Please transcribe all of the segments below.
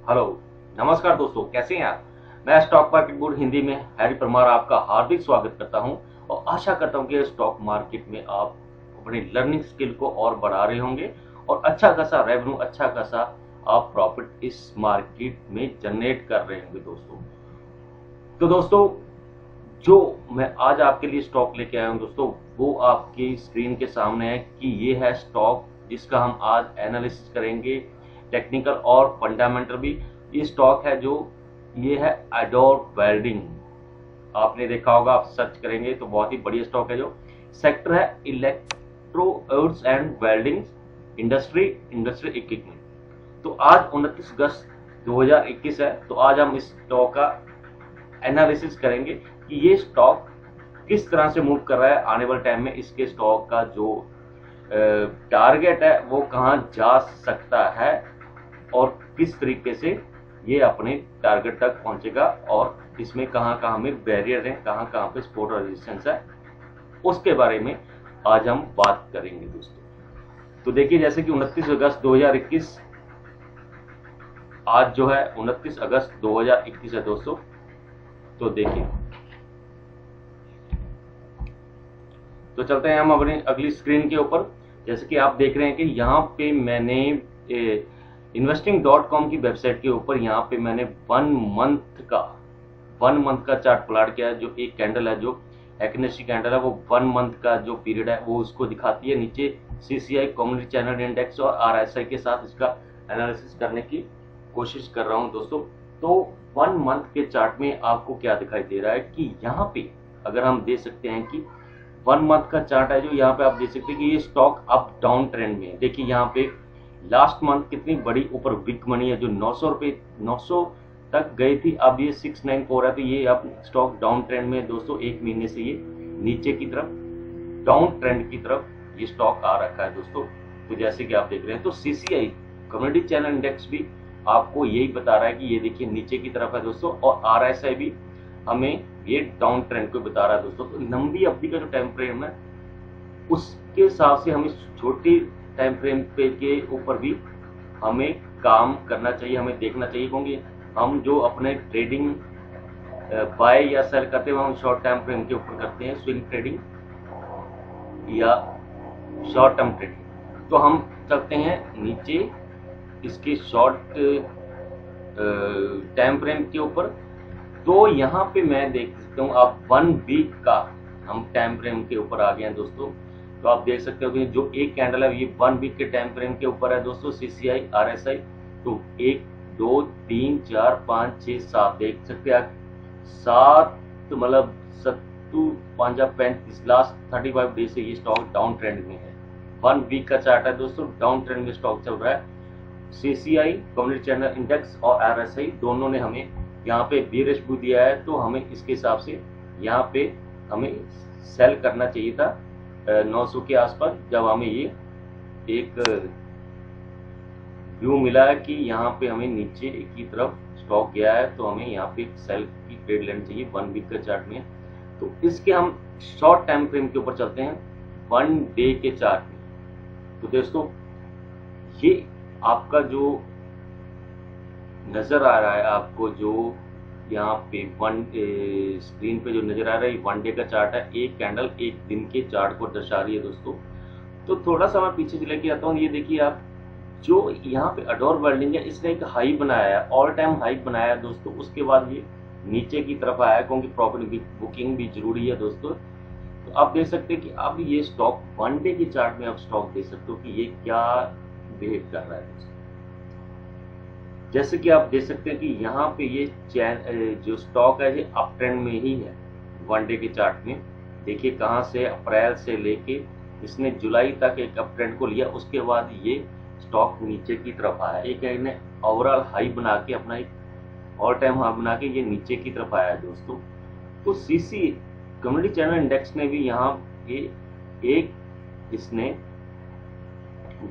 Hello, नमस्कार दोस्तों, कैसे हैं आप। मैं स्टॉक मार्केट बोर्ड हिंदी में हैरी परमार आपका हार्दिक स्वागत करता हूं और आशा करता हूं कि स्टॉक मार्केट में आप अपनी लर्निंग स्किल को और बढ़ा रहे होंगे और अच्छा खासा रेवेन्यू, अच्छा खासा आप प्रॉफिट इस मार्केट में जनरेट कर रहे होंगे दोस्तों। तो दोस्तों, जो मैं आज आपके लिए स्टॉक लेके आया हूं दोस्तों, वो आपकी स्क्रीन के सामने है कि ये है स्टॉक जिसका हम आज एनालिसिस करेंगे, टेक्निकल और फंडामेंटल भी। ये स्टॉक है जो ये है एडोर वेल्डिंग। आपने देखा होगा, आप सर्च करेंगे तो बहुत ही बढ़िया स्टॉक है। जो सेक्टर है electro and welding industry equipment. तो आज 29 अगस्त 2021 है। तो आज हम इस स्टॉक का एनालिसिस करेंगे कि ये स्टॉक किस तरह से मूव कर रहा है आने वाले टाइम में। इसके स्टॉक का जो टारगेट है वो कहां जा सकता है और किस तरीके से ये अपने टारगेट तक पहुंचेगा और इसमें कहां कहां हमें बैरियर है, कहां कहां पे सपोर्ट और रेजिस्टेंस है, उसके बारे में आज हम बात करेंगे दोस्तों। तो देखिए, जैसे कि 29 अगस्त 2021 आज जो है 29 अगस्त 2021 है दोस्तों। तो देखिए, तो चलते हैं हम अपनी अगली स्क्रीन के ऊपर। जैसे कि आप देख रहे हैं कि यहाँ पे मैंने investing.com की वेबसाइट के ऊपर यहाँ पे मैंने वन मंथ का चार्ट प्लॉट किया है। जो एक कैंडल है, जो एक्नेसी कैंडल है, वो 1 मंथ का जो पीरियड है वो उसको दिखाती है। नीचे CCI कम्युनिटी चैनल इंडेक्स और RSI के साथ इसका एनालिसिस करने की कोशिश कर रहा हूं दोस्तों। तो 1 मंथ के चार्ट में आपको क्या दिखाई दे रहा है कि यहाँ पे अगर हम देख सकते हैं कि 1 मंथ का चार्ट है, जो यहाँ पे आप देख सकते हैं कि ये स्टॉक अप डाउन ट्रेंड में है। देखिए यहाँ पे लास्ट मंथ कितनी बड़ी ऊपर बिग मनी है, जो 900 तक गई थी, अब ये 694 है। तो ये अब स्टॉक डाउन ट्रेंड में है दोस्तों। एक महीने से ये नीचे की तरफ डाउन ट्रेंड की तरफ ये स्टॉक आ रखा है दोस्तों। तो जैसे कि आप देख रहे हैं, तो CCI कम्युनिटी चैनल इंडेक्स भी आपको यही बता रहा है कि ये देखिए नीचे की तरफ है दोस्तों, और RSI भी हमें ये डाउन ट्रेंड को बता रहा है दोस्तों। तो लंबी अवधि का जो टाइम फ्रेम है उसके हिसाब से हमें छोटी टाइम फ्रेम पे के ऊपर भी हमें काम करना चाहिए, हमें देखना चाहिए। क्योंकि हम जो अपने ट्रेडिंग बाय या सेल करते हैं, हम शॉर्ट टाइम फ्रेम के ऊपर करते हैं, स्विंग ट्रेडिंग या शॉर्ट टर्म ट्रेडिंग। तो हम चलते हैं नीचे इसके शॉर्ट टाइम फ्रेम के ऊपर। तो यहाँ पे मैं देख सकता हूँ, आप 1 वीक का हम टाइम फ्रेम के ऊपर आ गए हैं दोस्तों। तो आप देख सकते हो कि जो एक कैंडल है ये 1 वीक के टाइम फ्रेम के ऊपर है दोस्तों, CCI RSI। तो 1 2 3 4 5 6 7 देख सकते हैं आप, 7 मतलब 35 लास्ट 35 डेज से ये स्टॉक डाउन ट्रेंड में है। 1 वीक का चार्ट है दोस्तों, डाउन ट्रेंड में स्टॉक चल रहा है। CCI कम्युनिटी चैनल इंडेक्स और RSI दोनों ने हमें यहाँ पे बेरिश व्यू दिया है। तो हमें इसके हिसाब से यहाँ पे हमें सेल करना चाहिए था 900 के आसपास, जब हमें ये एक व्यू मिला है कि यहाँ पे हमें नीचे की तरफ स्टॉक गया है। तो हमें यहाँ पे सेल की ट्रेड लेनी चाहिए 1 वीक के चार्ट में। तो इसके हम शॉर्ट टाइम फ्रेम के ऊपर चलते हैं, 1 डे के चार्ट में। तो दोस्तों, ये आपका जो नजर आ रहा है, आपको जो यहाँ पे स्क्रीन पे जो नजर आ रहा है, 1 डे का चार्ट है। एक कैंडल एक दिन के चार्ट को दर्शा रही है दोस्तों। तो थोड़ा सा मैं पीछे चले के आता हूँ। ये देखिए आप, जो यहाँ पे अडोर वेल्डिंग है, इसने एक हाई बनाया है, ऑल टाइम हाई बनाया है दोस्तों। उसके बाद ये नीचे की तरफ आया, क्योंकि प्रॉफिट बुकिंग भी जरूरी है दोस्तों। तो आप देख सकते हैं कि अब ये स्टॉक 1 डे के चार्ट में आप स्टॉक देख सकते हो कि ये क्या बिहेव कर रहा है दोस्तों। जैसे कि आप देख सकते हैं कि यहाँ पे ये जो स्टॉक है ये अप ट्रेंड में ही है 1 डे के चार्ट में। देखिए कहाँ से अप्रैल से लेके इसने जुलाई तक एक अप ट्रेंड को लिया, उसके बाद ये स्टॉक नीचे की तरफ आया। एक ने ओवरऑल हाई बना के, अपना एक ऑल टाइम हाई बना के ये नीचे की तरफ आया है दोस्तों। तो CCI कम्युनिटी चैनल इंडेक्स ने भी यहाँ ये एक इसने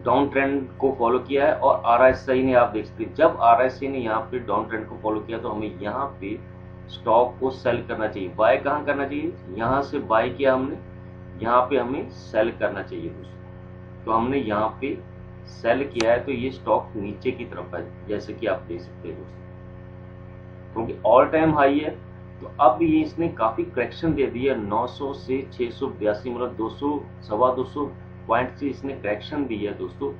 डाउन ट्रेंड को फॉलो किया है, और RSI ने, आप देख सकते हैं जब RSI ने यहाँ पे डाउन ट्रेंड को फॉलो किया तो हमें यहाँ पे स्टॉक को सेल करना चाहिए। बाय कहाँ करना चाहिए, यहाँ से बाय किया हमने, यहाँ पे हमें सेल करना चाहिए दोस्तों। तो हमने यहाँ पे सेल किया है तो ये स्टॉक नीचे की तरफ है, जैसे कि आप देख सकते हैं दोस्तों, क्योंकि ऑल टाइम हाई है। तो अब ये इसने काफी करेक्शन दे दी है, 900 से 682, मतलब 200 सवा 200 पॉइंट से इसने करेक्शन दी है दोस्तों।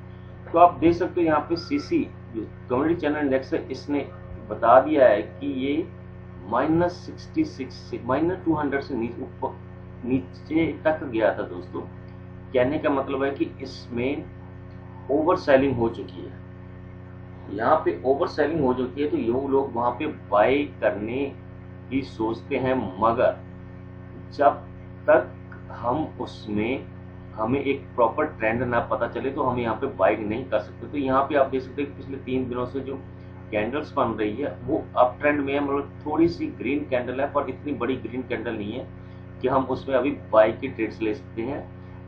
तो आप देख सकते हो यहाँ पे सीसी जो कम्युनिटी चैनल इंडेक्स है, इसने बता दिया है कि ये -66 से -200 से नीचे तक गया था दोस्तों। कहने का मतलब है कि इसमें ओवर सेलिंग हो चुकी है, यहाँ पे ओवर सेलिंग हो चुकी है, तो ये लोग वहां पे बाय करने की सोचते हैं, मगर जब तक हम उसमें हमें एक प्रॉपर ट्रेंड ना पता चले तो हम यहाँ पे बाय नहीं कर सकते। तो यहाँ पे आप देख सकते हैं पिछले 3 दिनों से जो कैंडल्स बन रही है वो अप ट्रेंड में है, मतलब थोड़ी सी ग्रीन कैंडल है पर इतनी बड़ी ग्रीन कैंडल नहीं है कि हम उसमें अभी बाय की ट्रेड्स ले सकते हैं।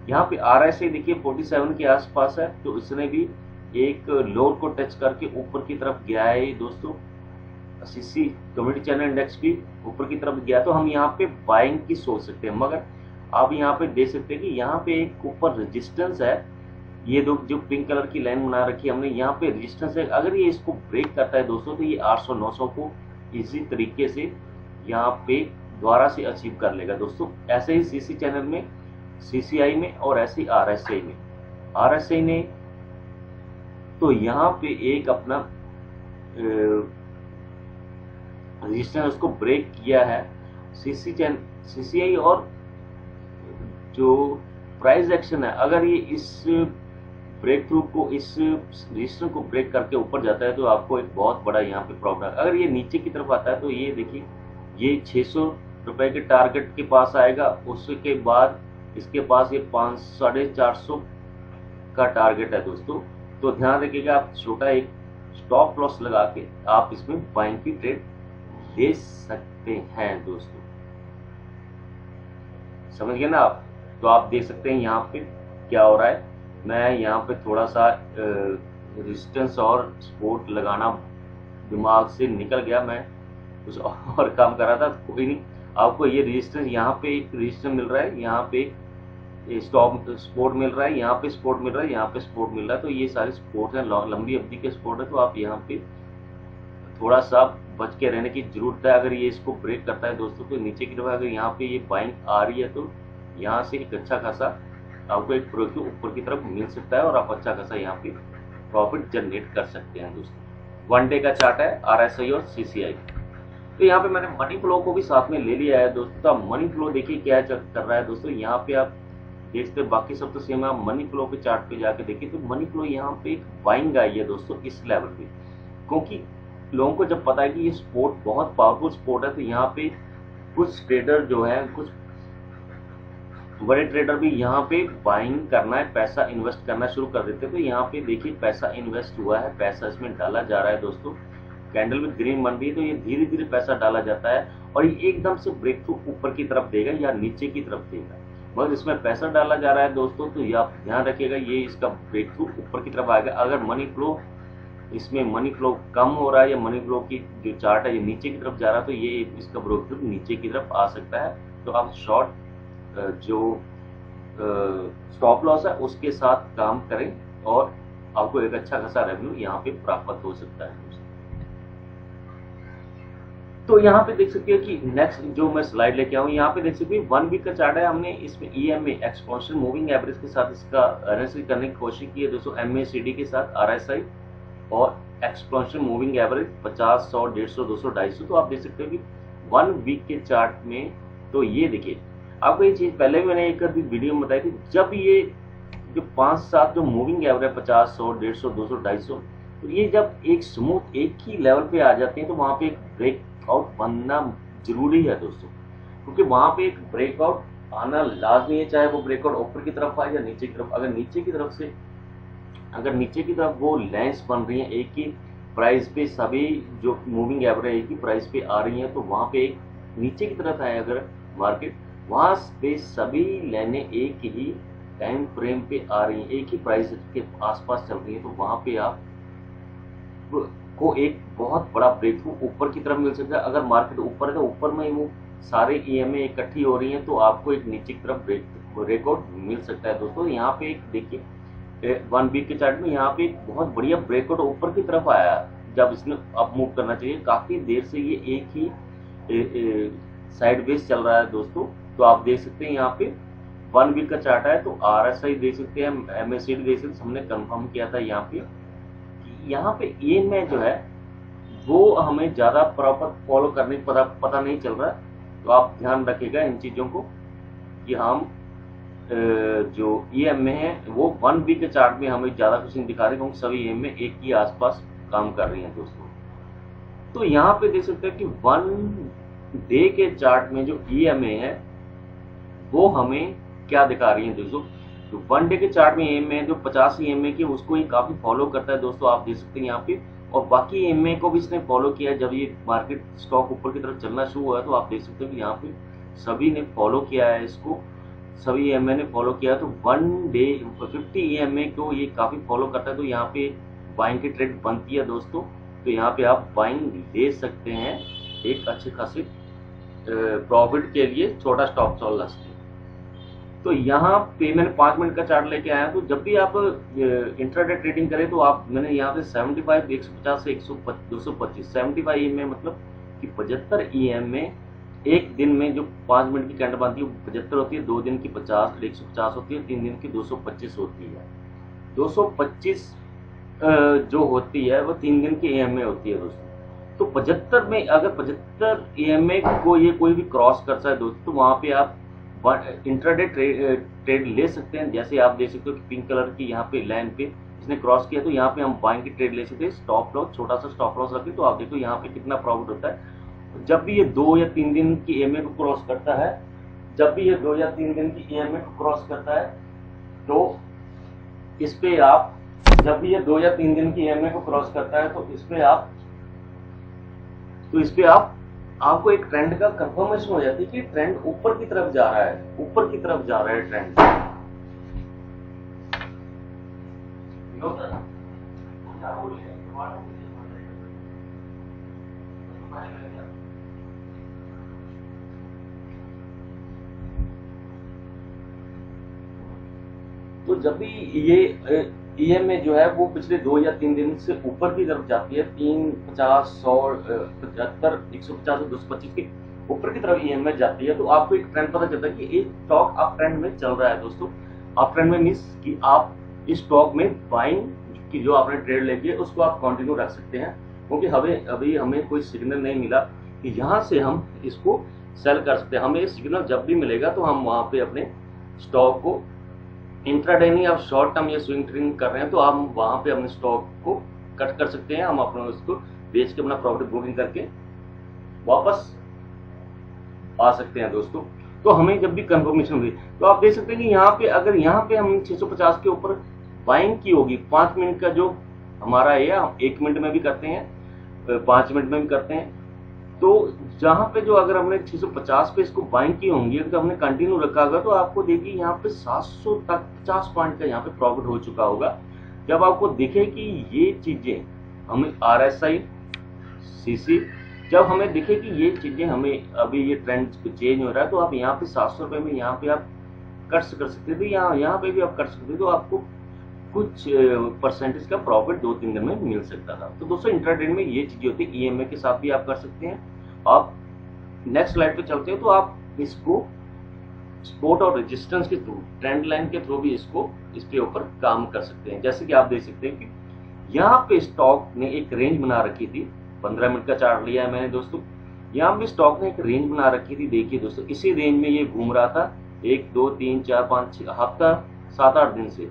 यहाँ पे RSI देखिए 47 के आसपास है, तो इसने भी एक लोअर को टच करके ऊपर की तरफ गया है दोस्तों। सीसी कम्युनिटी चैनल इंडेक्स भी ऊपर की तरफ गया, तो हम यहाँ पे बाइंग की सोच सकते हैं। मगर आप यहाँ पे देख सकते हैं कि यहाँ पे एक ऊपर रेजिस्टेंस है, ये दो जो पिंक कलर की लाइन बना रखी है हमने, यहाँ पे रेजिस्टेंस है। अगर ये इसको ब्रेक करता है दोस्तों तो ये 800-900 को इजी तरीके से यहाँ पे दोबारा से अचीव कर लेगा दोस्तों। ऐसे ही सीसी चैनल में, CCI में, और ऐसे ही RSI में। RSI ने तो यहाँ पे एक अपना रेजिस्टेंस उसको ब्रेक किया है। CCI और जो प्राइस एक्शन है, अगर ये इस ब्रेक थ्रू को, इस रेजिस्टेंस को ब्रेक करके ऊपर जाता है तो आपको एक बहुत बड़ा यहाँ पे प्रॉब्लम है। अगर ये नीचे की तरफ आता है तो ये देखिए ये 600 रुपए के टारगेट के पास आएगा, उसके बाद इसके पास ये 450 का टारगेट है दोस्तों। तो ध्यान रखिएगा, आप छोटा एक स्टॉप लॉस लगा के आप इसमें बाइंग की ट्रेड ले सकते हैं दोस्तों, समझ गए ना आप। तो आप देख सकते हैं यहाँ पे क्या हो रहा है। मैं यहाँ पे थोड़ा सा रेजिस्टेंस और सपोर्ट लगाना दिमाग से निकल गया, मैं कुछ और काम कर रहा था। कोई नहीं, आपको ये रेजिस्टेंस, यहाँ पे एक रेजिस्टेंस मिल रहा है, यहाँ पे स्टॉप सपोर्ट मिल रहा है, यहाँ पे सपोर्ट मिल रहा है, यहाँ पे सपोर्ट मिल रहा है। तो ये सारे सपोर्ट हैं, लंबी अवधि के सपोर्ट है। तो आप यहाँ पे थोड़ा सा बच के रहने की जरूरत है। अगर ये इसको ब्रेक करता है दोस्तों तो नीचे की तरफ, अगर यहाँ पे ये बाइंग आ रही है तो यहाँ से एक अच्छा खासा आपको एक ब्रेक ऊपर की तरफ मिल सकता है और आप अच्छा खासा यहाँ पे प्रॉफिट जनरेट कर सकते हैं दोस्तों। 1 डे का चार्ट है RSI और CCI। तो यहाँ पे मैंने मनी फ्लो को भी साथ में ले लिया है दोस्तों। तो मनी फ्लो देखिए क्या कर रहा है दोस्तों, यहाँ पे आप देखते हैं, बाकी सब तो सेम है। मनी फ्लो पे चार्ट पे जाके देखिए तो मनी फ्लो यहाँ पे एक बाइंग आई है दोस्तों इस लेवल पे, क्योंकि लोगों को जब पता है कि ये सपोर्ट बहुत पावरफुल सपोर्ट है, तो यहाँ पे कुछ ट्रेडर जो है, कुछ बड़े ट्रेडर भी यहाँ पे बाइंग करना है, पैसा इन्वेस्ट करना शुरू कर देते हैं। तो यहाँ पे देखिए पैसा इन्वेस्ट हुआ है, पैसा इसमें डाला जा रहा है दोस्तों। कैंडल में ग्रीन बन रही है तो ये धीरे धीरे पैसा डाला जाता है और ये एकदम से ब्रेक थ्रू ऊपर की तरफ देगा या नीचे की तरफ देगा, मगर इसमें पैसा डाला जा रहा है दोस्तों। तो ये आप ध्यान रखिएगा, ये इसका ब्रेक थ्रू ऊपर की तरफ आएगा। अगर मनी फ्लो, इसमें मनी फ्लो कम हो रहा है या मनी फ्लो की जो चार्ट है ये नीचे की तरफ जा रहा है, तो ये इसका ब्रेक थ्रू नीचे की तरफ आ सकता है। तो आप शॉर्ट जो स्टॉप लॉस है उसके साथ काम करें और आपको एक अच्छा खासा रेवेन्यू यहाँ पे प्राप्त हो सकता है। तो यहाँ पे देख सकते हैं कि नेक्स्ट जो मैं स्लाइड लेके आऊँ, यहाँ पे देख सकते हैं 1 वीक का चार्ट है। हमने इसमें EMA एक्सपोनेंशियल मूविंग एवरेज के साथ इसका एनालिसिस करने की कोशिश की है दोस्तों, MACD के साथ RSI और एक्सपोनेंशियल मूविंग एवरेज 50, 100, 150, 200, 250। तो आप देख सकते हो कि 1 वीक के चार्ट में, तो ये देखिए आपको ये चीज पहले भी मैंने एक वीडियो में बताई थी, जब ये जो 5-7 जो मूविंग एवरेज 50, 100, 150, 200, 250, तो ये जब एक स्मूथ एक ही लेवल पे आ जाते हैं तो वहां पे एक ब्रेकआउट बनना जरूरी है दोस्तों, क्योंकि वहां पे एक ब्रेकआउट आना लाजमी है, चाहे वो ब्रेकआउट ऊपर की तरफ आए या नीचे की तरफ। अगर नीचे की तरफ वो लाइंस बन रही हैं एक ही प्राइस पे, सभी जो मूविंग एवरेज एक ही प्राइस पे आ रही हैं, तो वहां पे एक नीचे की तरफ है अगर मार्केट, वहां पे सभी लाइनें एक ही टाइम फ्रेम पे आ रही हैं, एक ही प्राइस के आसपास चल रही है, तो वहां पे आप को एक बहुत बड़ा ब्रेक थ्रू ऊपर की तरफ मिल सकता है। अगर मार्केट ऊपर है तो ऊपर में वो सारे EMA इकट्ठी हो रही हैं तो आपको एक नीचे की तरफ ब्रेकआउट मिल सकता है दोस्तों। यहाँ पे एक देखिए 1 वीक के चार्ट में यहाँ पे एक बहुत बढ़िया ब्रेकआउट ऊपर की तरफ आया, जब इसने अब मूव करना चाहिए। काफी देर से ये एक ही साइडवेज चल रहा है दोस्तों। तो आप देख सकते हैं यहाँ पे 1 वीक का चार्ट है, तो RSI देख सकते हैं, MACD देख सकते हैं। हमने कंफर्म किया था यहाँ पे ए में जो है वो हमें ज्यादा प्रॉपर फॉलो करने का पता नहीं चल रहा। तो आप ध्यान रखिएगा इन चीजों को कि हम जो EM में है वो 1 वीक के चार्ट में हमें ज्यादा कुछ नहीं दिखा रहे, क्योंकि सभी EM में एक ही आसपास काम कर रही हैं दोस्तों। तो यहाँ पे देख सकते हैं कि 1 डे के चार्ट में जो EMA है वो हमें क्या दिखा रही है दोस्तों। तो 1 डे के चार्ट में EMA जो 50 EMA की उसको ये काफी फॉलो करता है दोस्तों, आप देख सकते हैं यहाँ पे। और बाकी EMA को भी इसने फॉलो किया है। जब ये मार्केट स्टॉक ऊपर की तरफ चलना शुरू हुआ है तो आप देख सकते हो कि यहाँ पे सभी ने फॉलो किया है इसको, सभी EMA ने फॉलो किया। तो 1 डे 50 EMA को ये काफी फॉलो करता है। तो यहाँ पे बाइंग की ट्रेड बनती है दोस्तों। तो यहाँ पे आप बाइंग ले सकते हैं एक अच्छे खासे प्रॉफिट के लिए, छोटा स्टॉप लॉस के। तो यहाँ पे मैंने 5 मिनट का चार्ट लेके आया। तो जब भी आप इंट्राडे ट्रेडिंग करें तो आप, मैंने यहाँ पे 75 150 से 225 75 EMA मतलब कि 75 EMA एक दिन में जो 5 मिनट की कैंडल बनती है वो 75 होती है, 2 दिन की 150 होती है, 3 दिन की 225 होती है। 225 जो होती है वो 3 दिन की EMA होती है दोस्तों। तो 75 में अगर 75 EMA को ये कोई भी क्रॉस करता है दोस्तों, तो वहां पे आप इंट्राडे ट्रेड ले सकते हैं। जैसे आप देख सकते हो कि पिंक कलर की यहाँ पे लाइन पे इसने क्रॉस किया, तो यहाँ पे हम बाइंग की ट्रेड ले सकते हैं। स्टॉप लॉस, छोटा सा स्टॉप लॉस रखें। तो आप देखो यहाँ पे कितना प्रॉफिट होता है जब भी ये 2 या 3 दिन की EMA को क्रॉस करता है। जब भी ये 2 या 3 दिन की EMA को क्रॉस करता है तो इस पे आप, जब भी ये 2 या 3 दिन की EMA को क्रॉस करता है तो इस पे आपको एक ट्रेंड का कंफर्मेशन हो जाती है कि ट्रेंड ऊपर की तरफ जा रहा है, ऊपर की तरफ जा रहा है ट्रेंड। तो जब भी ये EMA जो है वो पिछले 2 या 3 दिन से ऊपर की तरफ जाती है, 350 100 75 150 225 के ऊपर की तरफ EMA जाती है, तो आपको एक ट्रेंड पता चलता है कि एक स्टॉक अप ट्रेंड में चल रहा है दोस्तों। अप ट्रेंड में मीन्स कि आप इस स्टॉक में बाइंग की जो आपने ट्रेड लेके है उसको आप कंटिन्यू रख सकते हैं, क्योंकि अभी हमें कोई सिग्नल नहीं मिला कि यहाँ से हम इसको सेल कर सकते हैं। हमें सिग्नल जब भी मिलेगा तो हम वहां पे अपने स्टॉक को, इंट्राडे नहीं, आप शॉर्ट टर्म या स्विंग ट्रेडिंग कर रहे हैं तो हम वहां पे अपने स्टॉक को कट कर सकते हैं। हम अपना उसको बेच के अपना प्रॉफिट बुकिंग करके वापस आ सकते हैं दोस्तों। तो हमें जब भी कंफर्मेशन हुई तो आप देख सकते हैं कि यहाँ पे अगर यहाँ पे हम 650 के ऊपर बाइंग की होगी, 5 मिनट का जो हमारा है, हम 1 मिनट में भी करते हैं, 5 मिनट में भी करते हैं। तो जहां पे जो अगर हमने 650 पे इसको बाइंग की होंगी, अगर हमने कंटिन्यू रखा होगा तो आपको देखिए यहाँ पे 700 तक 50 पॉइंट का यहाँ पे प्रॉफिट हो चुका होगा। जब आपको दिखे कि ये चीजें हमें RSI CC, जब हमें दिखे कि ये चीजें हमें अभी ये ट्रेंड चेंज हो रहा है, तो आप यहाँ पे 700 रुपए में यहाँ पे आप कर सकते थे, यहाँ पे भी आप कर सकते थे। तो आपको कुछ परसेंटेज का प्रॉफिट 2-3 दिन में मिल सकता था। तो दोस्तों इंट्राडे में ये चीजें होती है। EMA के साथ भी आप कर सकते हैं। आप नेक्स्ट स्लाइड पे चलते हो तो आप इसको सपोर्ट और रेजिस्टेंस के थ्रू, ट्रेंड लाइन के थ्रू भी इस पे ऊपर काम कर सकते हैं। जैसे कि आप देख सकते हैं कि यहाँ पे स्टॉक ने एक रेंज बना रखी थी, 15 मिनट का चार्ट लिया है मैंने दोस्तों। यहाँ पे स्टॉक ने एक रेंज बना रखी थी, देखिए दोस्तों इसी रेंज में ये घूम रहा था 1 2 3 4 5 6 हफ्ता 7-8 दिन से।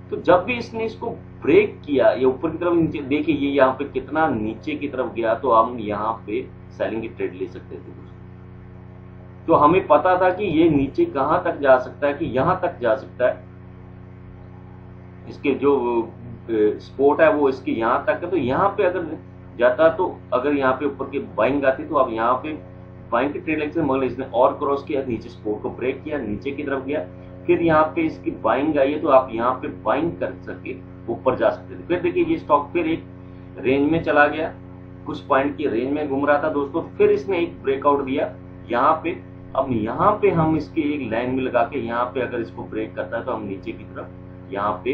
तो जब भी इसने इसको ब्रेक किया, ये ऊपर की तरफ नीचे, देखिए ये यहाँ पे कितना नीचे की तरफ गया, तो हम यहाँ पे सेलिंग की ट्रेड ले सकते थे दोस्तों। तो हमें पता था कि ये नीचे कहां तक जा सकता है, कि यहां तक जा सकता है, इसके जो सपोर्ट है वो इसके यहाँ तक है। तो यहाँ पे अगर जाता, तो अगर यहाँ पे ऊपर की बाइंग आती तो आप यहाँ पे बाइंग की ट्रेड लेते, मगर इसने और क्रॉस किया, नीचे सपोर्ट को ब्रेक किया, नीचे की तरफ गया, फिर यहाँ पे इसकी बाइंग आई है, तो आप यहाँ पे बाइंग कर सके ऊपर जा सकते थे। फिर देखिए ये स्टॉक फिर एक रेंज में चला गया, कुछ पॉइंट की रेंज में घूम रहा था दोस्तों, फिर इसने एक ब्रेकआउट दिया यहाँ पे। अब यहाँ पे हम इसकी एक लाइन में लगा के, यहाँ पे अगर इसको ब्रेक करता है तो हम नीचे की तरफ यहाँ पे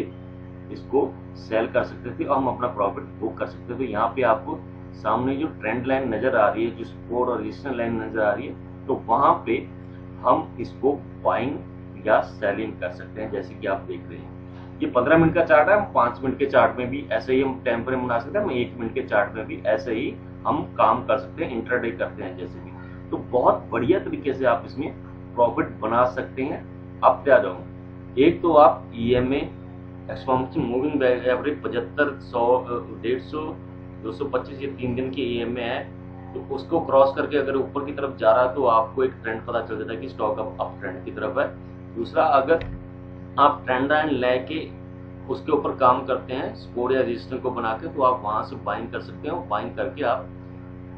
इसको सेल कर सकते थे और हम अपना प्रॉफिट बुक कर सकते थे। तो यहाँ पे आपको सामने जो ट्रेंड लाइन नजर आ रही है, जो सपोर्ट और रेजिस्टेंस लाइन नजर आ रही है, तो वहां पे हम इसको बाइंग या सेलिंग कर सकते हैं, जैसे कि आप देख रहे हैं। ये 15 मिनट का चार्ट है, हम 5 मिनट के चार्ट में भी ऐसे ही हम टाइम फ्रेम बना सकते हैं, हम 1 मिनट के चार्ट में भी ऐसे ही हम काम कर सकते हैं, इंट्राडे करते हैं जैसे भी। तो बहुत बढ़िया तरीके से आप इसमें प्रॉफिट बना सकते हैं। अब क्या जाऊँ, एक तो आप EMA एक्सपोनेंशियल मूविंग एवरेज 75, 100, 150, 225 ये 3 दिन की EMA है, तो उसको क्रॉस करके अगर ऊपर की तरफ जा रहा है तो आपको एक ट्रेंड पता चल जाता है कि स्टॉक अब ट्रेंड की तरफ है। दूसरा, अगर आप ट्रेंड लाइन लेके उसके ऊपर काम करते हैं सपोर्ट या रेजिस्टेंस को बना के, तो आप वहां से बाइंग कर सकते हैं। बाइंग करके आप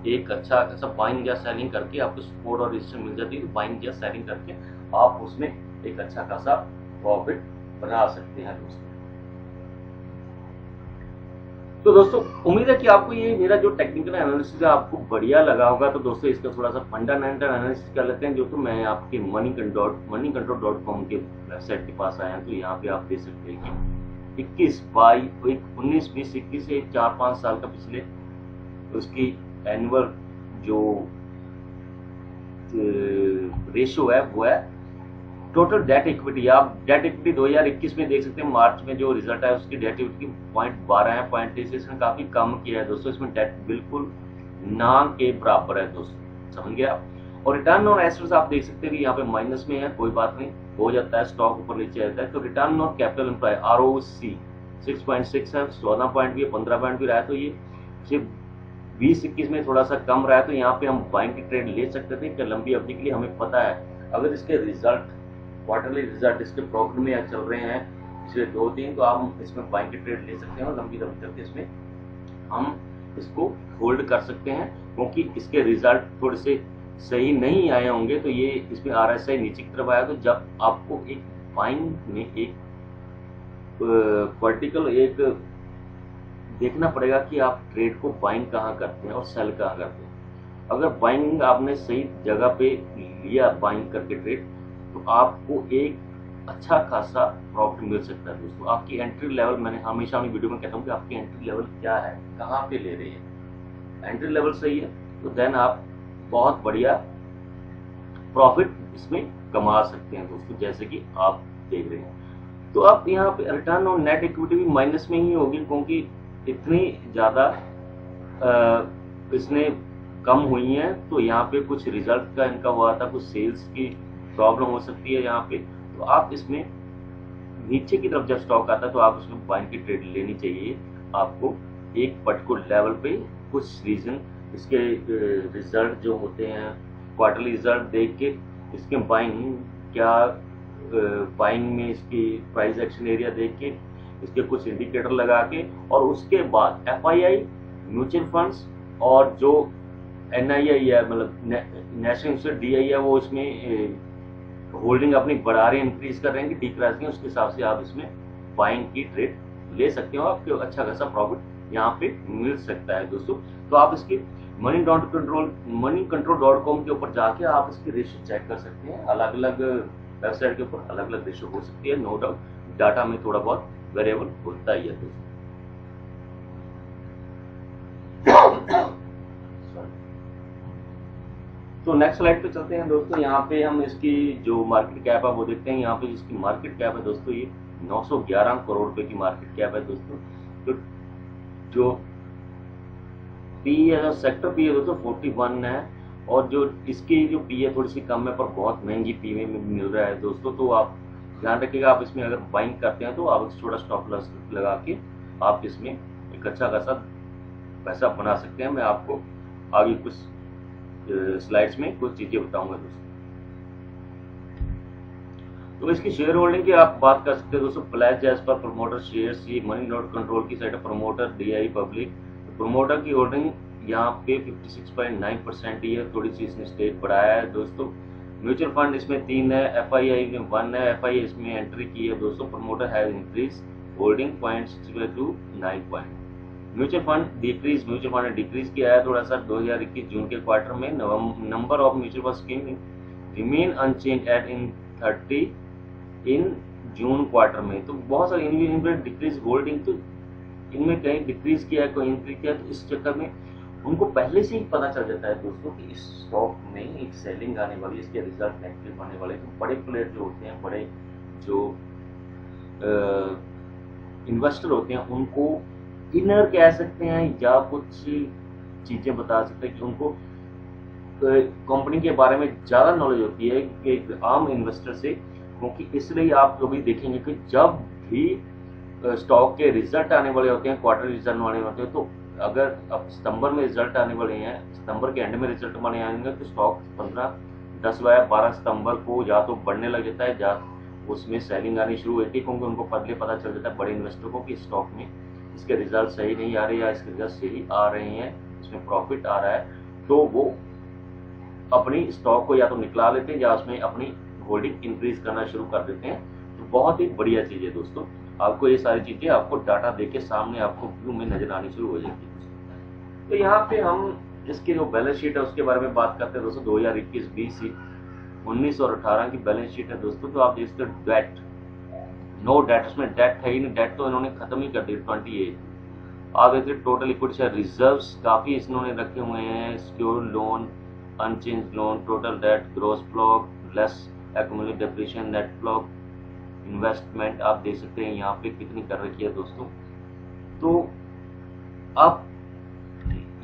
एक अच्छा खासा बाइंग या सेलिंग करके आपको सपोर्ट और रेजिस्टेंस मिल जाती है, तो बाइंग या सेलिंग करके आप उसमें एक अच्छा खासा प्रॉफिट बना सकते हैं दोस्तों। तो दोस्तों उम्मीद है कि आपको ये मेरा जो टेक्निकल एनालिसिस है आपको बढ़िया लगा होगा। तो दोस्तों इसका थोड़ा सा फंडामेंटल एनालिसिस कर लेते हैं। जो तो मैं आपके moneycontrol.com के वेबसाइट के पास आया हूँ। तो यहाँ पे आप देख सकते हैं कि 19, 20, 21 से 4-5 साल का पिछले उसकी एनुअल जो रेशियो है वो है टोटल डेट इक्विटी। आप डेट इक्विटी 2021 में देख सकते हैं, मार्च में जो रिजल्ट है उसकी डेट इक्विटी 0.12 है, 0.23 इसने काफी कम किया है दोस्तों। इसमें डेट बिल्कुल ना के बराबर है दोस्तों, समझ गया। और रिटर्न ऑन एसेट्स आप देख सकते हैं कि यहाँ पे माइनस में है, कोई बात नहीं, हो जाता है, स्टॉक ऊपर नीचे आता है। तो return on capital employ ROC 6.6 है, 14 पॉइंट भी है, 15 पॉइंट भी रहा है। तो ये सिर्फ 20-21 में थोड़ा सा कम रहा है। तो यहाँ पे हम बाइंग की ट्रेड ले सकते थे कि लंबी अवधि के लिए। हमें पता है अगर इसके रिजल्ट क्वार्टरली रिजल्ट इसके प्रॉफिट में चल रहे हैं पिछले 2-3, तो आप इसमें बाइंग की ट्रेड ले सकते हैं और लंबी अवधि तक इसमें हम इसको होल्ड कर सकते हैं, क्योंकि इसके रिजल्ट थोड़े से सही नहीं आए होंगे। तो ये इसमें RSI नीचे की तरफ आया, तो जब आपको एक बाइंग में एक वर्टिकल एक देखना पड़ेगा कि आप ट्रेड को बाइंग कहाँ करते हैं और सेल कहाँ करते हैं। अगर बाइंग आपने सही जगह पे लिया बाइंग करके ट्रेड, तो आपको एक अच्छा खासा प्रॉफिट मिल सकता है दोस्तों। आपकी एंट्री लेवल, मैंने हमेशा अपनी वीडियो में कहता हूँ कि आपकी एंट्री लेवल क्या है, कहाँ पे ले रहे हैं। एंट्री लेवल सही है तो देन आप बहुत बढ़िया प्रॉफिट इसमें कमा सकते हैं दोस्तों, जैसे कि आप देख रहे हैं। तो आप यहाँ पे रिटर्न ऑन नेट इक्विटी भी माइनस में ही होगी, क्योंकि इतनी ज्यादा इसने कम हुई है। तो यहाँ पे कुछ रिजल्ट का इनका हुआ था, कुछ सेल्स की प्रॉब्लम हो सकती है यहाँ पे। तो आप इसमें नीचे की तरफ जब स्टॉक आता है तो आप उसमें बाइंग की ट्रेड लेनी चाहिए। आपको एक पर्टिकुलर लेवल पे कुछ रीजन इसके रिजल्ट जो होते हैं, क्वार्टरली रिजल्ट देख के इसके बाइंग क्या बाइंग में इसकी प्राइस एक्शन एरिया देख के इसके कुछ इंडिकेटर लगा के, और उसके बाद FII म्यूचुअल फंड्स और जो NII है, मतलब नेशनल इंस्टीट्यूट DI है, वो इसमें होल्डिंग अपनी बढ़ा रहे हैं, इंक्रीज कर रहे हैं कि डिक्रीज रहे हैं, उसके हिसाब से आप इसमें बाइंग की ट्रेड ले सकते हो। आपको अच्छा खासा प्रॉफिट यहाँ पे मिल सकता है दोस्तों। तो आप इसकी moneycontrol.com के ऊपर जाके आप इसकी रेशियो चेक कर सकते हैं। अलग अलग वेबसाइट के ऊपर अलग अलग रेशियो हो सकती है, नो डाउट। डाटा में थोड़ा बहुत वेरिएबल होता ही है दोस्तों। तो नेक्स्ट स्लाइड पे चलते हैं दोस्तों। यहाँ पे हम इसकी जो मार्केट कैप है वो देखते हैं। यहाँ पे इसकी मार्केट कैप है दोस्तों, ये 911 करोड़ रुपए की मार्केट कैप है दोस्तों। तो जो पी है, जो सेक्टर पी है दोस्तों 41 है, और जो इसकी जो पी है थोड़ी सी कम है, पर बहुत महंगी पी में मिल रहा है दोस्तों। तो आप ध्यान रखिएगा, आप इसमें अगर बाइंग करते हैं तो आप छोटा स्टॉप लॉस लगा के आप इसमें एक अच्छा खासा पैसा बना सकते हैं। मैं आपको आगे कुछ स्लाइड्स में कुछ चीजें बताऊंगा दोस्तों। तो इसकी शेयर होल्डिंग की आप बात कर सकते हैं दोस्तों। प्लेज एज पर प्रमोटर शेयर्स, ये moneycontrol की साइड है, प्रमोटर DI पब्लिक। तो प्रमोटर की होल्डिंग यहाँ पे 56.9% ही है, थोड़ी सी इसने स्टेक बढ़ाया है दोस्तों। म्यूचुअल फंड इसमें 3 है, FII में 1 है, FII इसमें एंट्री की है दोस्तों। Promoter has increase holding 0.65 to 9 point. Mutual fund decrease, mutual fund ने डिक्रीज किया है थोड़ा सा 2021 जून के क्वार्टर में। Number of mutual fund scheme remain unchanged at in 30 in June quarter में, तो बहुत सारे इनमें डिक्रीज होल्डिंग, तो इनमें कहीं डिक्रीज किया है, कोई इंक्रीज किया है, तो इस चक्कर में उनको पहले से ही पता चल जाता है दोस्तों कि इस स्टॉक में एक सेलिंग आने वाली है, इसके रिजल्ट नेगेटिव आने वाले। तो बड़े प्लेयर जो होते हैं, बड़े जो इन्वेस्टर होते हैं, उनको इनर कह सकते हैं या कुछ चीजें बता सकते हैं कि उनको कंपनी के बारे में ज्यादा नॉलेज होती है कि एक आम इन्वेस्टर से। क्योंकि इसलिए आप कभी देखेंगे कि जब भी स्टॉक के रिजल्ट आने वाले होते हैं, क्वार्टर रिजल्ट आने होते हैं, तो अगर अब सितंबर में रिजल्ट आने वाले हैं, सितंबर के एंड में रिजल्ट आने आएंगे, तो स्टॉक 10 या 12 सितंबर को या तो बढ़ने लग जाता है, या उसमें सेलिंग आनी शुरू होती है। क्योंकि उनको पहले पता चल जाता है बड़े इन्वेस्टर को कि स्टॉक में इसके रिजल्ट सही नहीं आ रहे या इसके रिजल्ट सही आ रहे हैं, इसमें प्रॉफिट आ रहा है, तो वो अपनी स्टॉक को या तो निकला लेते हैं या उसमें अपनी होल्डिंग इंक्रीज करना शुरू कर देते हैं। तो बहुत ही बढ़िया चीज है दोस्तों, आपको ये सारी चीजें आपको डाटा देके सामने आपको व्यू में नजर आनी शुरू हो जाएगी। तो यहाँ पे हम इसके जो बैलेंस शीट है उसके बारे में बात करते हैं दोस्तों। 2021, 20, 19 और 18 की बैलेंस शीट है दोस्तों। तो आप देख सकते हो डेट, नो डेट, उसमें डेट है ही नहीं, डेट तो इन्होंने खत्म ही कर दी 28। आप देखते टोटल इक्विटी शेयर रिजर्व्स काफी इन्होंने रखे हुए हैं, secure loan, unchanged loan, total debt, gross block, less accumulated depreciation, net block, investment आप देख सकते हैं यहाँ पे कितनी कर रखी है दोस्तों। तो अब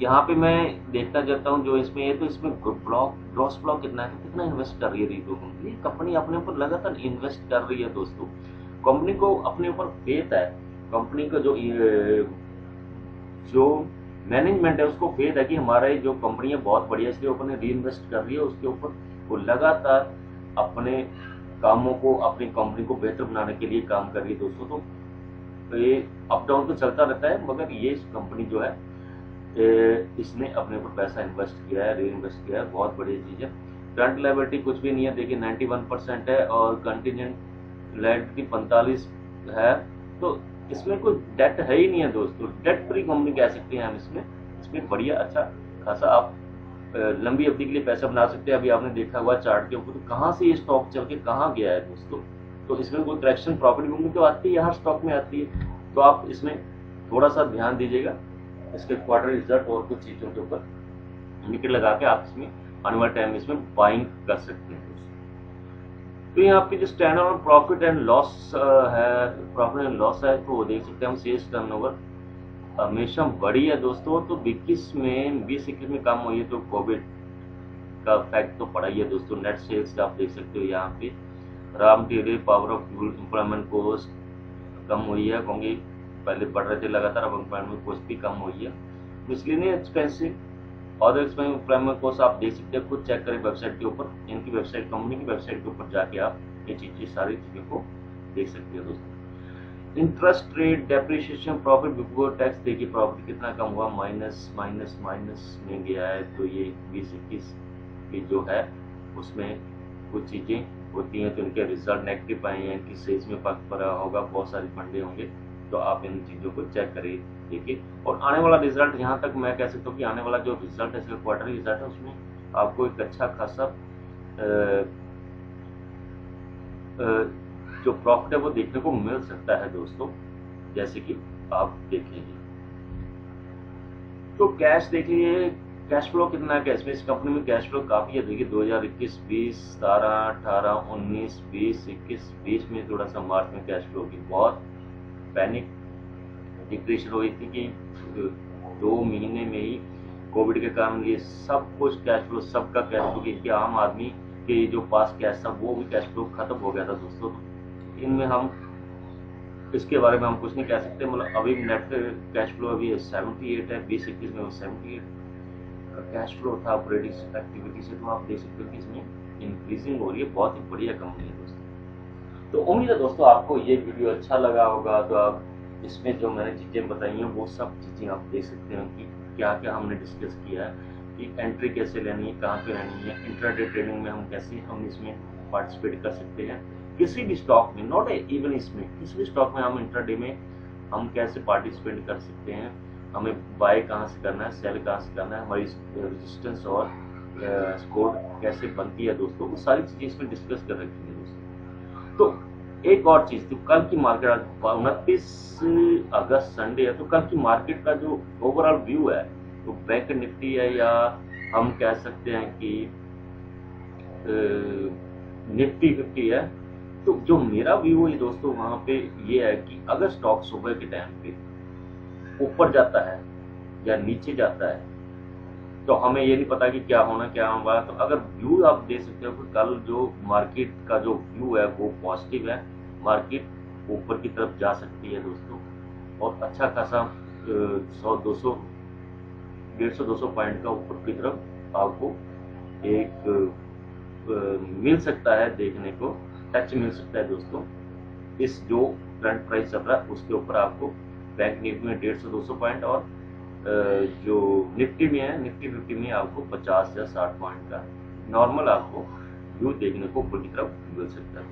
यहाँ पे मैं देखता जाता हूँ जो इसमें है, तो इसमें ग्रोस ब्लॉक कितना है, तो कितना इन्वेस्ट कर रही है ये कंपनी अपने ऊपर लगातार इन्वेस्ट कर रही है दोस्तों। कंपनी को अपने ऊपर फेथ है, कंपनी का जो मैनेजमेंट है उसको फेथ है कि हमारे जो कंपनी है बहुत बढ़िया, इसलिए अपने री इन्वेस्ट कर रही है उसके ऊपर, वो लगातार अपने कामों को, अपनी कंपनी को बेहतर बनाने के लिए काम कर रही है दोस्तों। तो ये अप डाउन तो चलता रहता है, मगर ये कंपनी जो है इसने अपने ऊपर पैसा इन्वेस्ट किया है, री इन्वेस्ट किया है, बहुत बढ़िया चीज है। करंट लायबिलिटी कुछ भी नहीं है, देखिए 91% है, और कंटिजेंट लायबिलिटी 45 है। तो इसमें कोई डेट है ही नहीं है दोस्तों, डेट फ्री कंपनी कह सकते हैं हम इसमें बढ़िया अच्छा खासा आप लंबी अवधि के लिए पैसा बना सकते हैं। अभी आपने देखा हुआ चार्ट के ऊपर, तो कहाँ से ये स्टॉक चल के कहाँ गया है दोस्तों। तो इसमें कोई करेक्शन प्रॉफिट बुकिंग तो आती है, हर स्टॉक में आती है, तो आप इसमें थोड़ा सा ध्यान दीजिएगा, इसके क्वार्टर रिजल्ट और कुछ चीजों के ऊपर इंडिकेटर लगा के आप इसमें आने वाले टाइम में इसमें बाइंग कर सकते हैं दोस्तों। तो यहाँ पे जो स्टैंडर्ड प्रॉफिट एंड लॉस है, प्रॉफिट एंड लॉस है, तो वो देख सकते हैं हम। सेल्स टर्नओवर हमेशा बढ़ी है दोस्तों, तो 20 में 20-21 में कम हुई है, तो कोविड का इफेक्ट तो पड़ा ही है दोस्तों। नेट सेल्स आप देख सकते हो यहाँ पे, raw material, power of fuel, employment cost कम हुई है, क्योंकि पहले बढ़ रहे थे लगातार, अब एम्प्लॉयमेंट कॉस्ट भी कम हुई है। मिसलेनियस एक्सपेंसिव और एम्प्लॉयमेंट कॉस्ट आप देख सकते हैं, खुद चेक करें वेबसाइट के ऊपर, इनकी वेबसाइट, कंपनी की वेबसाइट के ऊपर जाके आप ये चीजें सारी चीजों को देख सकते हैं दोस्तों। Interest rate, depreciation, profit before tax, देखिए प्रॉफिट कितना कम हुआ, माइनस में गया है। तो ये 20-21 की जो है उसमें कुछ चीजें होती हैं, तो इनके रिजल्ट नेगेटिव आए हैं, कि सेल्स में फर्क पड़ा होगा, बहुत सारे फंडे होंगे, तो आप इन चीजों को चेक करिए, देखिए। और आने वाला रिजल्ट, यहाँ तक मैं कह सकता हूँ कि आने वाला जो रिजल्ट है, इसका क्वार्टरली रिजल्ट है, उसमें आपको एक अच्छा खासा जो प्रॉफिट है वो देखने को मिल सकता है दोस्तों, जैसे कि आप देखेंगे। तो कैश देख लीजिए, कैश फ्लो कितना है कैश में, इस कंपनी में कैश फ्लो काफी है। देखिए 2021, 20, 17, 18, 19, 20, 21, 20 में थोड़ा सा मार्च में कैश फ्लो की बहुत पैनिक डिक्रीशन हुई थी कि 2 महीने में ही कोविड के कारण ये सब कुछ कैश फ्लो, सबका कैश फ्लो, कि आम आदमी के जो पास कैश था वो भी कैश फ्लो खत्म हो गया था दोस्तों। इनमें हम इसके बारे में हम कुछ नहीं कह सकते, मतलब अभी नेट कैश फ्लो अभी 78 है, 20-21 में 78 कैश फ्लो था ऑपरेटिंग एक्टिविटी से। तो आप देख सकते हो कि इसमें इंक्रीजिंग हो रही है, बहुत ही बढ़िया कंपनी है दोस्तों। तो उम्मीद है दोस्तों आपको ये वीडियो अच्छा लगा होगा। तो आप इसमें जो मैंने चीजें बताई हैं वो सब चीजें आप देख सकते हैं कि क्या क्या हमने डिस्कस किया है, कि एंट्री कैसे लेनी है, कहाँ पे लेनी है, इंट्राडे ट्रेडिंग में हम कैसे हम इसमें पार्टिसिपेट कर सकते हैं, किसी भी स्टॉक में, नॉट इवन इसमें, किसी भी स्टॉक में हम इंट्राडे में हम कैसे पार्टिसिपेट कर सकते हैं, हमें बाय कहाँ से करना है, सेल कहाँ से करना है, हमारी रेजिस्टेंस और सपोर्ट कैसे बनती है दोस्तों, वो सारी चीजें इसमें डिस्कस कर रखी है दोस्तों। तो एक और चीज, तो कल की मार्केट, आज 29 अगस्त संडे है, तो कल की मार्केट का जो ओवरऑल व्यू है, तो बैंक निफ्टी है या हम कह सकते हैं कि निफ्टी 50 है। तो जो मेरा व्यू है दोस्तों वहां पे ये है कि अगर स्टॉक सुबह के टाइम पे ऊपर जाता है या नीचे जाता है, तो हमें ये नहीं पता कि क्या होना क्या होगा। तो अगर व्यू आप दे सकते हो कि कल जो मार्केट का जो व्यू है वो पॉजिटिव है, मार्केट ऊपर की तरफ जा सकती है दोस्तों, और अच्छा खासा 100 200 150 200 पॉइंट का ऊपर की तरफ आपको एक मिल सकता है, देखने को टच मिल सकता है दोस्तों। इस जो करंट प्राइस चल रहा है उसके ऊपर आपको बैंक निफ्टी में 150 200 पॉइंट, और जो निफ्टी में है, निफ्टी 50 में आपको 50 या 60 पॉइंट का नॉर्मल आपको व्यू देखने को ऊपर की तरफ मिल सकता है।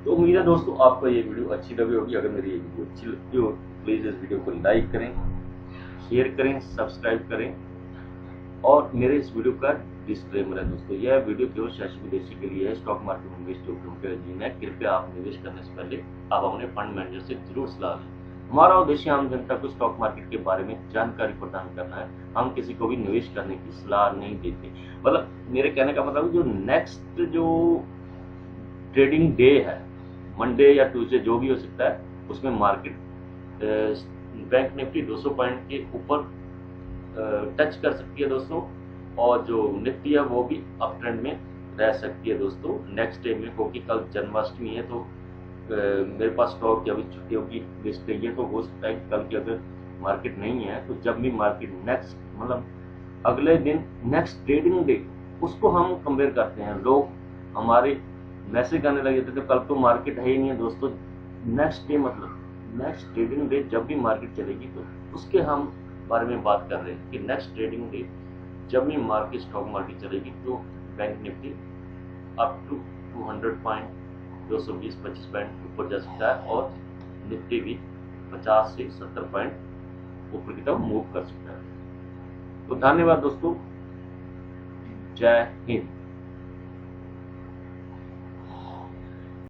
तो उम्मीद है दोस्तों आपको ये वीडियो अच्छी लगी होगी। अगर मेरी ये वीडियो अच्छी लगती हो प्लीज इस वीडियो को लाइक करें, शेयर करें, सब्सक्राइब करें। और मेरे इस वीडियो का डिस्क्लेमर है दोस्तों, यह वीडियो केवल शशि विदेशी के लिए है। स्टॉक मार्केट में निवेश जोखिम का अधीन है। कृपया आप निवेश करने से पहले आप अपने फंड मैनेजर से जरूर सलाह लें। हमारा उद्देश्य आम जनता को स्टॉक मार्केट के बारे में जानकारी प्रदान करना है। हम किसी को भी निवेश करने की सलाह नहीं देते। मतलब मेरे कहने का मतलब जो नेक्स्ट जो ट्रेडिंग डे है, मंडे या ट्यूसडे जो भी हो सकता है, उसमें मार्केट बैंक निफ्टी 200 पॉइंट के ऊपर टच कर सकती है दोस्तों, और जो निफ्टी है वो भी अप ट्रेंड में रह सकती है दोस्तों नेक्स्ट डे में। क्योंकि कल जन्माष्टमी है, तो मेरे पास स्टॉक की अभी छुट्टियों की लिस्ट है, तो हो सकता है कि कल की अगर मार्केट नहीं है तो जब भी मार्केट नेक्स्ट मतलब अगले दिन नेक्स्ट ट्रेडिंग डे उसको हम कंपेयर करते हैं। लोग हमारे मैसेज करने लगे थे तो कल तो मार्केट है ही नहीं है दोस्तों, नेक्स्ट डे मतलब नेक्स्ट ट्रेडिंग डे जब भी मार्केट चलेगी तो उसके हम बारे में बात कर रहे हैं कि नेक्स्ट ट्रेडिंग डे जब भी मार्केट स्टॉक मार्केट चलेगी तो bank Nifty up to 200 point 220-25 point ऊपर जा सकता है, और निफ्टी भी 50 से 70 पॉइंट ऊपर की तरफ मूव कर सकता है। तो धन्यवाद दोस्तों, जय हिंद।